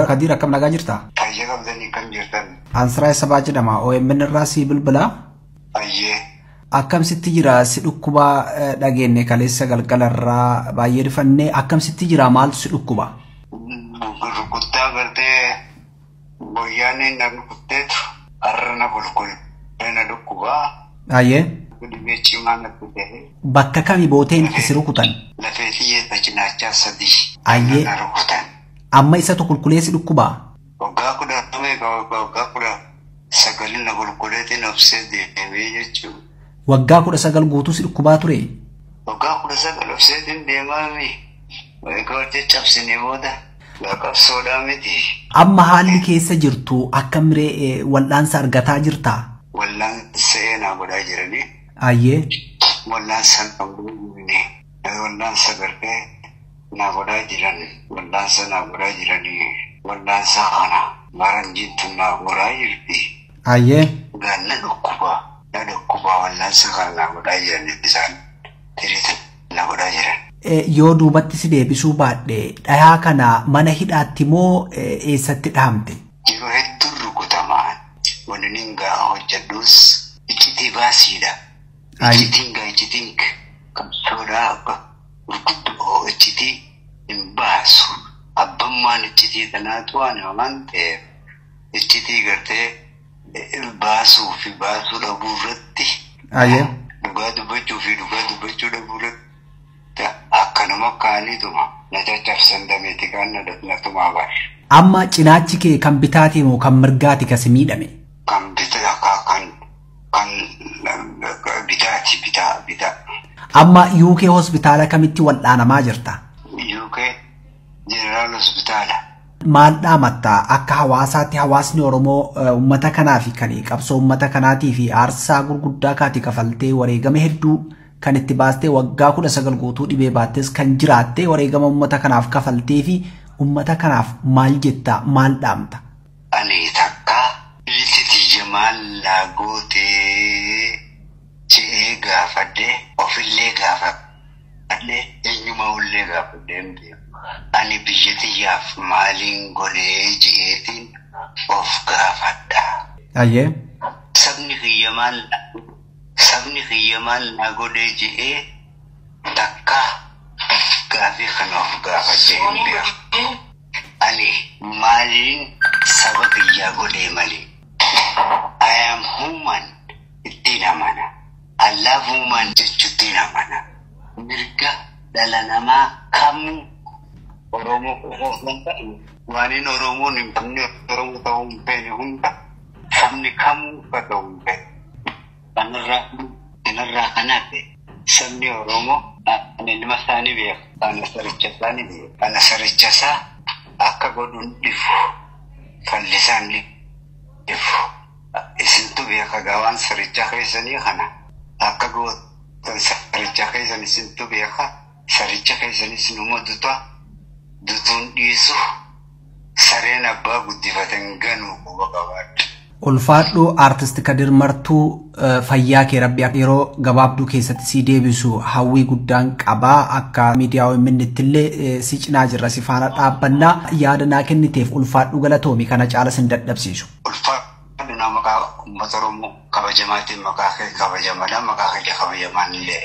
Kadira kam nagaa jirta? Ayyee qabdanii kan jirtan. Ansraa sabaa jedhama. OMN irraa si bilbila. Ayyee. Akkam sitti jira si dhukkuba dhageenne kaleessa galgalarraa baay'ee rifannee akkam sitti jira maaltu si dhukkuba? Gurguddaa gartee boyyaaneen na dhukkuteetu arrana qulqullina dhukkuba. Ayyee. Dhibee cimaa na dhukkuteetu. Bakka kami booteen itti si rukutan? Lafee xiyyeessa cinaachaa sadii. Ayyee. Na rukutan. Amma isatu qulqulleessi dhukkubaa? Waggaa kudha sagalin na qulqulleetiin obsee deemee jechuudha. Waggaa 19 guutuu si dhukkubaa ture? Waggaa 19 obseetiin deemaami. Waggaa cabsinee booda laqabsoodhaa miti. Amma haalli keessa jirtu akkam ree wal'aansa argataa jirtaa? Wal'aansa seenaa godhaa jiranii. Ayyee. Wal'aansa namni wal'aansa gartee na godhaa jiran wal'aansa na godhaa jiranii wal'aansa kana maran jittu na godhaa jirti. Ayyee. Ganna dhukkuba wal'aansa kana na godhaa jiran isaan tiriitan na godhaa jiran. Yoo duubatti si deebisuu baadhee dhayaa kana mana hidhaatti moo eessatti dhahamte? Yeroo hedduu rukutamaan wanni ningaa hojjedhus iccitii baasiidha. Iccitiin qabsoodhaa akka gurguddoo iccitii hin baasu. Abbammaan iccitii tanaatu waan hamaan ta'eef iccitii gartee baasuu fi baasuu dhabuu irratti. Ayyee. Dhugaa dubbachuu fi dhugaa dubbachuu dhabuu irratti akkanuma kaaniituma na caccabsan dameeti kan na tumaa baashe. Amma cinaachi kee kan bitaati moo kan mirgaati kasi miidhame? Kan bitaa. Amma UK hospitaala kamitti wal'aanamaa jirta? UK General Hospitaala. Maal dhaamatta akka hawaasaatti hawaasni Oromoo uummata kanaa fi kan qabsoo uummata kanaatii fi aarsaa gurguddaa kaati kafaltee wareegama hedduu kan itti baastee waggaa 19 guutuu dhibee baattees kan jiraattee wareegama uummata kanaaf kafaltee fi uummata kanaaf maal jetta maal dhaamta? Ani takka bilisitii jamaal laagootee ce'ee gaafadhee ofillee gaafadhee eenyuma ullee gaafadhee ani biyya xiyyaaf maaliin godhee je'eetiin of gaafadha. Ayyee. Sabni kiyyamaan na godhee je'ee takka gaafii kana of gaafadhee hin beeku. Ani maaliin saba kiyyaa godhee malee. I am human ittiin amana. I love human jechuuttiin amana. Mirga dhala namaa kamuu Oromoo waaniin Oromoon hin qabne Oromoo ta'uu hin feene hunda sabni kamuu akka ta'uu hin feene. Kanarraa kanaaf sabni Oromoo ilma isaanii beeku. Kana saricha isaanii beeku. Kana saricha isaa akka godhuun dhifu fallisaan dhifu. Isintu beeka gawaan saricha keessanii kana akka gootan saricha keessan isintu beeka. Saricha keessanis numa dutuun dhiisu sareen abbaa guddifatan ganuu quba qabaadha. Ulfaadhu artist Kadir Martuu fayyaa kee rabbi yeroo gabaabduu keessatti si deebisu hawwii guddaan qabaa akka miidiyaa OMN illee si cinaa jirra si faana dhaabbannaa yaada naa kenniteef ulfaadhu galatoomi kana caala sin dadhabsiisu. Ulfaadhu naa maqaa uummata Oromoo kabajamaatiin maqaa kee kabajamadha maqaa kee kabajamaan illee.